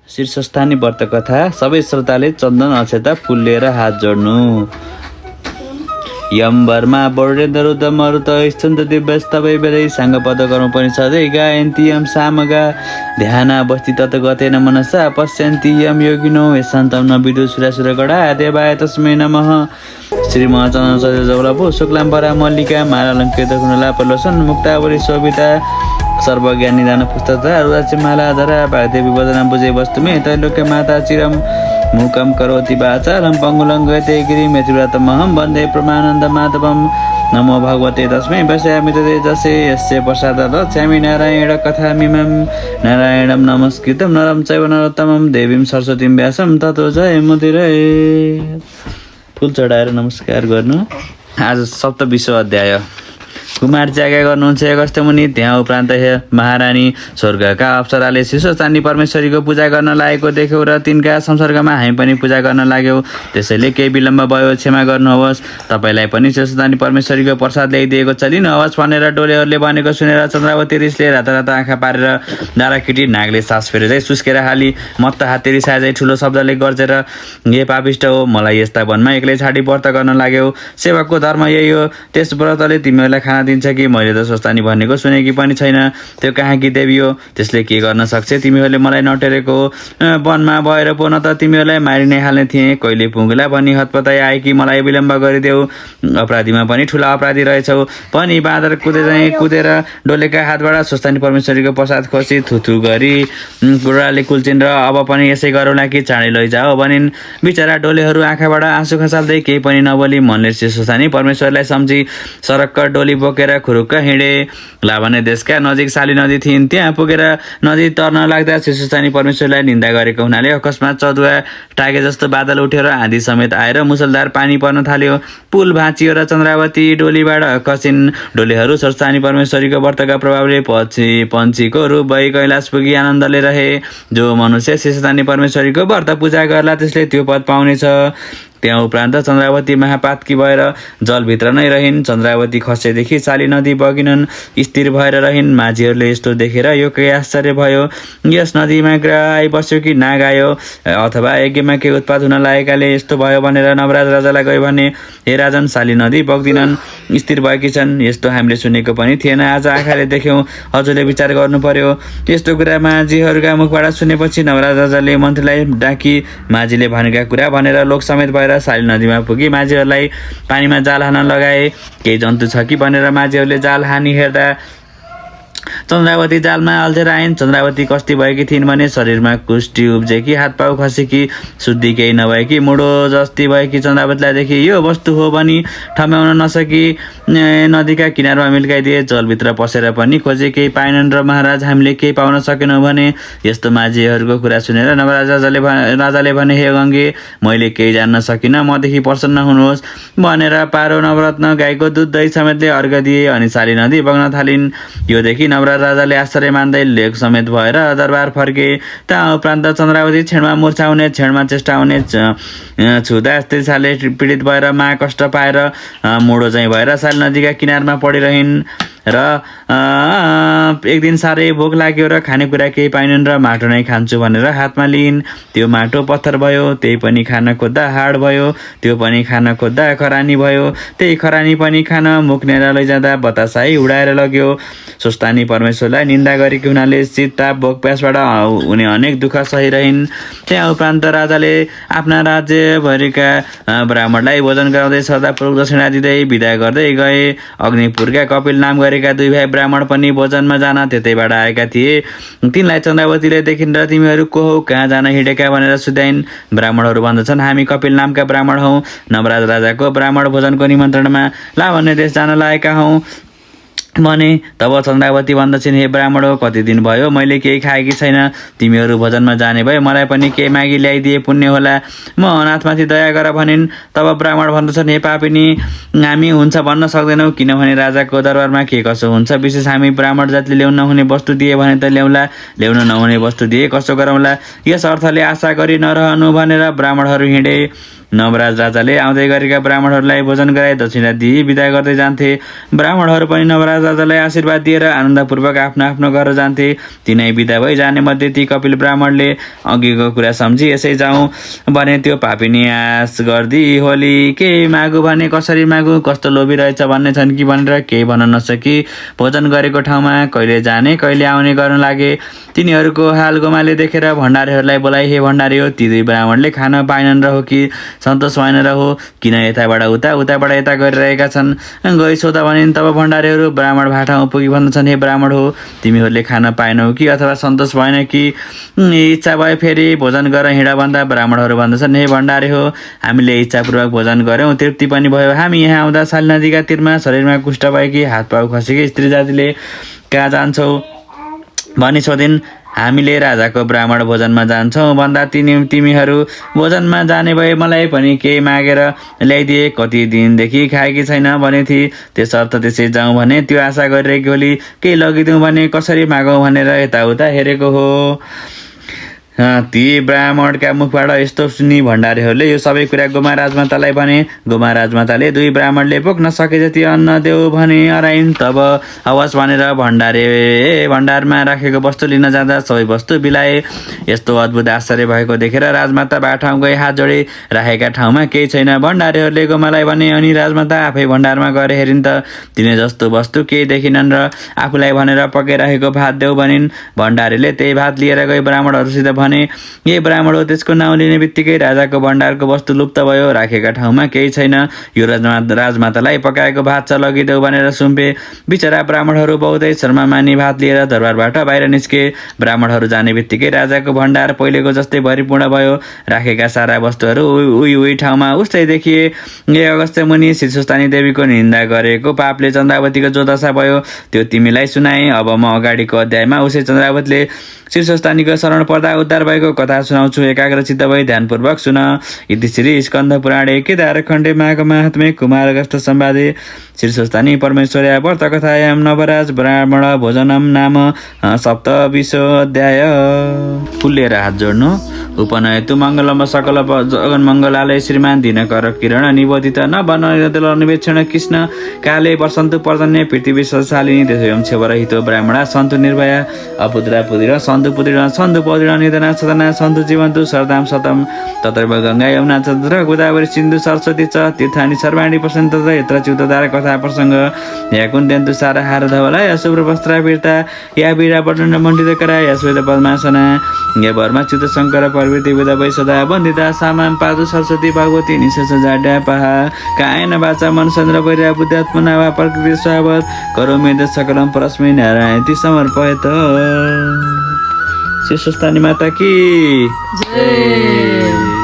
शीर्षस्थानी व्रत कथा सबै श्रोताले चन्दन अक्षता फुल लिएर हात जोड्नु। यम वर्मा वर्णेन्द्र रुद्रमरुत स्तुन्त दिव्यस्तवै वेदै साङ्गपद कर्म पनि सधैँ गायन्ति यम सामगा ध्यानावस्थि तत गतेन मनसा पश्यन्ति यम योगिनो यशान्तं न विदु सुरासुरगणा देवाय तस्मै नमः। श्री महाचन्द्र सजौलभो शुक्लां परा मल्लिका मालालङ्कृत गुणला प्रलोचन मुक्तावली शोभिता सर्वज्ञानी दान पुस्तकता रुद्राक्ष माला धरा देवी वदना बुझे वस्तुमे त्रैलोक्य माता चिरम मुकम करोति वाचालं पङ्गुलङ्गते गिरिं यतिव्रतमहं वन्दे परमानन्द माधवं। नमो भगवते तस्मै वस्यामि तदे जसे यस्य प्रसादात् रक्ष्यामि नारायण कथामिमं। नारायणं नमस्कृतं नरं चैव नरोत्तमं देवीं सरस्वतीं व्यासं ततो जयमुदिरे। फुल चढाएर नमस्कार गर्नु। आज सप्तविंशो अध्याय। कुमार त्यागा गर्नुहुन्छ अगस्त्य मुनि। त्यहाँ उपरान्त महारानी स्वर्गका अप्सराले शिशु चाँदी परमेश्वरीको पूजा गर्न लागेको देख्यौ र तिनका संसर्गमा हामी पनि पूजा गर्न लाग्यौँ। त्यसैले केही विलम्ब भयो, क्षमा गर्नुहोस्। तपाईँलाई पनि शिशु चाँदी परमेश्वरीको प्रसाद ल्याइदिएको चलिनुहोस् भनेर डोलेहरूले भनेको सुनेर चन्द्रावती रिसले राता आँखा पारेर डाँडाकेटी नागले सास फेरेरै सुस्केर हाली मत्त हात्ती रिसाए चाहिँ ठुलो शब्दले गर्जेर हे पापिष्ट हो, मलाई यस्ता वनमा एक्लै छाडी व्रत गर्न लाग्यौ। सेवकको धर्म यही हो। त्यस व्रतले तिमीहरूलाई खाना दिन्छ कि? मैले त स्वस्थानी भनेको सुनेकी पनि छैन। त्यो कहाँ कि देवी हो, त्यसले के गर्न सक्छ? तिमीहरूले मलाई नटेरेको हो। वनमा भएर पो न त तिमीहरूलाई मारि नै हाल्ने थिएँ। कहिले पुग्ला भनी हतपताई आए कि मलाई विलम्ब गरिदेऊ। अपराधीमा पनि ठुला अपराधी रहेछौ पनि। बाँदर कुदेर डोलेका हातबाट स्वस्थानी परमेश्वरीको प्रसाद खोसी थुथु गरी बुढाले कुल्चिन् र अब पनि यसै गरौँला कि चाँडै लैजाओ भनिन्। बिचरा डोलेहरू आँखाबाट आँसु खसाल्दै केही पनि नबोली मनले स्वस्थानी परमेश्वरलाई सम्झी सरक्क डोली बोकेर खुरुक्क हिँडे। लाभाने देशका नजिक साली नदी थिइन्। त्यहाँ पुगेर नदी तर्न लाग्दा शिशुस्थानी परमेश्वरलाई निन्दा गरेको हुनाले अकस्मात चदुवा टाके जस्तो बादल उठेर आँधी समेत आएर मुसलधार पानी पर्न थाल्यो। पुल भाँचियो र चन्द्रावती डोलीबाट खसिन्। डोलीहरू शिशुस्थानी परमेश्वरीको व्रतका प्रभावले पन्छीको रूप भई कैलाश पुगी आनन्दले रहे। जो मनुष्य शिशुस्थानी परमेश्वरीको व्रत पूजा गर्ला त्यसले त्यो पद पाउनेछ। त्यहाँ उपरान्त चन्द्रावती महापातकी भएर जलभित्र नै रहिन्। चन्द्रावती खसेदेखि साली नदी बगिनन्, स्थिर भएर रहिन्। माझीहरूले यस्तो देखेर यो के आश्चर्य भयो। यस नदीमा ग्रह आइबस्यो कि नाग आयो अथवा यज्ञमा के उत्पात हुन लागेकाले यस्तो भयो भनेर नवराज राजालाई गयो भने, हे राजन, साली नदी बग्दिनन्, स्थिर भएकी छन्। यस्तो हामीले सुनेको पनि थिएन, आज आँखाले देख्यौँ। हजुरले विचार गर्नु पर्यो। यस्तो कुरा माझीहरूका मुखबाट सुनेपछि नवराज राजाले मन्त्रीलाई डाकी माझीले भनेका कुरा भनेर लोक समेत भएर साली नदीमा पुगी माझीहरूलाई पानीमा जाल हान्न लगाए। केही जन्तु छ कि भनेर माझीहरूले जाल हानी हेर्दा चन्द्रावती जालमा अल्झेर आइन्। चन्द्रावती कस्ती भएकी थिइन् भने शरीरमा कुष्ठी उब्जेकी, हातपाउ खसेकी, शुद्धि केही नभएकी, मुडो जस्ती भएकी चन्द्रावतीलाई देखि यो वस्तु हो भनी ठम्याउन नसकी नदीका किनारमा मिल्काइदिए। जलभित्र पसेर पनि खोजे, केही पाएनन् र महाराज हामीले केही पाउन सकेनौँ भने। यस्तो माझीहरूको कुरा सुनेर नवराज राजाले भने, हे गङ्गे, मैले केही जान्न सकिनँ, मदेखि प्रसन्न हुनुहोस् भनेर पारो नवरत्न गाईको दुध दही समेतले अर्घ दिए। अनि साली नदी बग्न थालिन्। यो देखि नवराज राजाले आश्चर्य मान्दै लेख समेत भएर दरबार फर्के। त्यहाँ उपरान्त चन्द्रावती छेडमा मुर्छा हुने, छेडमा चेष्टा हुने, छुँदा स्त्रीछाले पीडित भएर मा कष्ट पाएर मुडो चाहिँ भएर साली नदीका किनारमा पडिरहन्। र एक दिन साह्रै भोक लाग्यो र खानेकुरा केही पाइनन् र माटो नै खान्छु भनेर हातमा लिइन्। त्यो माटो पत्थर भयो, त्यही पनि खान खोज्दा हाड भयो, त्यो पनि खान खोज्दा खरानी भयो, त्यही खरानी पनि खान मुक्नेर लैजाँदा बतासाई उडाएर लग्यो। स्वस्थानी परमेश्वरलाई निन्दा गरेको हुनाले शीतताप भोक प्यासबाट उनी अनेक दुःख सहिरहन्। त्यहाँ उपरान्त राजाले आफ्ना राज्यभरिका ब्राह्मणलाई भोजन गराउँदै श्रद्धापूर्वक दक्षिणा दिँदै विदा गर्दै गए। अग्निपुरका कपिल नाम गरेका दुई भाइ ब्राह्मण पनि भोजनमा जान त्यतैबाट आएका थिए। तिनलाई चन्द्रावतीले देखिन् र तिमीहरू को हौ, कहाँ जान हिँडेका भनेर सुधाइन्। ब्राह्मणहरू भन्दछन्, हामी कपिल नामका ब्राह्मण हौँ। नवराज राजाको ब्राह्मण भोजनको निमन्त्रणमा लावण्य देश जान लागेका हौँ भने। तब चन्द्रावती भन्दछिन्, हे ब्राह्मण हो, कति दिन भयो मैले केही खाएकी छैन। तिमीहरू भोजनमा जाने भए मलाई पनि केही मागी ल्याइदिए पुण्य होला। म अनाथमाथि दया गर भनिन्। तब ब्राह्मण भन्दछन्, हे पापिनी, हामी हुन्छ भन्न सक्दैनौँ, किनभने राजाको दरबारमा के कसो हुन्छ। विशेष हामी ब्राह्मण जातिले ल्याउन नहुने वस्तु दिए भने त ल्याउला, ल्याउन नहुने वस्तु दिए कसो गरौँला। यस अर्थले आशा गरी नरहनु भनेर ब्राह्मणहरू हिँडे। नवराज राजाले आउँदै गरेका ब्राह्मणहरूलाई भोजन गराई दक्षिणा दिई बिदा गर्दै जान्थे। ब्राह्मणहरू पनि नवराज राजालाई आशीर्वाद दिएर आनन्दपूर्वक आफ्नो आफ्नो घर जान्थे। तिनै बिदा भई जाने मध्ये ती कपिल ब्राह्मणले अघिको कुरा सम्झी यसै जाउँ भने त्यो पापिनी आश गर्दी होली के मागु भने कसरी मागु, कस्तो लोभी रहेछ भन्ने छन् कि भनेर केही भन्न नसकी भोजन गरेको ठाउँमा कहिले जाने कहिले आउने गर्न लागे। तिनीहरूको हाल गोमाले देखेर भण्डारीहरूलाई बोलाइ, हे भण्डारी हो, ती दुई ब्राह्मणले खान पाएनन् र हो कि सन्तोष भएन र हो, किन यताबाट उता उताबाट यता गरिरहेका छन्, गई सोध भनिन्। तब भण्डारीहरू ब्राह्मण भाटामा पुगी भन्दछन्, हे ब्राह्मण हो, तिमीहरूले खान पाएनौ कि अथवा सन्तोष भएन कि इच्छा भए फेरि भोजन गर हिँड भन्दा ब्राह्मणहरू भन्दछन्, हे भण्डारी हो, हामीले इच्छापूर्वक भोजन गऱ्यौँ, तृप्ति पनि भयो। हामी यहाँ आउँदा साली नदीका तीरमा शरीरमा कुष्ठ भएकी हात पाउ खसेकी स्त्री जातिले कहाँ जान्छौ भनी सोधिन्। हामीले राजाको ब्राह्मण भोजनमा जान्छौँ भन्दा तिमीहरू भोजनमा जाने भए मलाई पनि केही मागेर ल्याइदिए, कति दिनदेखि खाएकी छैन भने थिए, त्यसर्थ त्यसै जाउँ भने त्यो आशा गरिरहेकी होली केही लगिदिउँ भने कसरी मागौँ भनेर यताउता हेरेको हो। ती ब्राह्मणका मुखबाट यस्तो सुनि भण्डारीहरूले यो सबै कुरा गोमा राजमातालाई भने। गोमा राजमाताले दुई ब्राह्मणले बोक्न सके जति अन्न देऊ भने अराइन्। तब हवस् भनेर भण्डारमा राखेको वस्तु लिन जाँदा सबै वस्तु बिलाए। यस्तो अद्भुत आश्चर्य भएको देखेर राजमाता बाठाउँ गई हात जोडी राखेका ठाउँमा केही छैन। भण्डारीहरूले गोमालाई भने अनि राजमाता आफै भण्डारमा गएर हेरिन् त तिनी जस्तो वस्तु केही देखिनन् र आफूलाई भनेर पकाइराखेको भात देऊ भनिन्। भण्डारीले त्यही भात लिएर गई ब्राह्मणहरूसित भने, ए ब्राह्मण हो, त्यसको नाउँ लिने बित्तिकै राजाको भण्डारको वस्तु लुप्त भयो, राखेका ठाउँमा केही छैन। यो राजमातालाई पकाएको भात छ, लगिदेऊ भनेर सुम्पे। बिचरा ब्राह्मणहरू बहुतै शर्मा मानी भात लिएर दरबारबाट बाहिर निस्के। ब्राह्मणहरू जाने बित्तिकै राजाको भण्डार पहिलेको जस्तै भरिपूर्ण भयो। राखेका सारा वस्तुहरू उही ठाउँमा उस्तै देखिए। ए अगस्त्य मुनि, शीर्षस्थानी देवीको निन्दा गरेको पापले चन्द्रावतीको जो दशा भयो त्यो तिमीलाई सुनाए। अब म अगाडिको अध्यायमा उसै चन्द्रावतीले शीर्षस्थानीको शरण पर्दा उद्धार भएको कथा सुनाउँछु। एकाग्रचित्त भई ध्यानपूर्वक सुन। इति श्री स्कन्द पुराणे केदारखण्डे माघ माहात्म्ये कुमारगस्थ संवादे शीर्षस्थानी परमेश्वर्या व्रत कथायां नवराज ब्राह्मण भोजनम नाम सप्तविंशोऽध्याय। फुल्लेर हात जोड्नु। उपनयतु मङ्गलम सकल जगन्मङ्गलालय श्रीमान दिनकर किरण निबोधित न बनदल निवेक्षण कृष्ण काले वर्षन्तु पर्जन्य पृथ्वी सशालिनी देशोयं छेवरहितो ब्राह्मणा सन्तु निर्भया अपुत्रा पुत्रिण सन्तु पुत्रिण सन्तु पौत्रिण निधना सदना सन्तु जीवन्तु शरदां शतम तत्रैव गङ्गा यमुना तत्र गोदावरी सिन्धु सरस्वती च तीर्थानि सर्वाणि पश्यन् तत्र यत्र च्युतधार कथा प्रसङ्ग या कुन्त्यन्तु सारहार धवला या शुभ्र वस्त्रावृता या वीरा पटन मण्डित करा या श्वेत पद्मासना या वर्मा च्युत शङ्कर प्रवृत्ति बुध वै सदा वन्दिता सामाम पादु सरस्वती भगवती निशेष जाड्यापहा कायन वाचा मन चन्द्र वैर्या बुद्धात्मना वा प्रकृति स्वावत करो मेद सकलम परस्मै नारायण समर्पयत। शीर्षस्थानी माता की जय।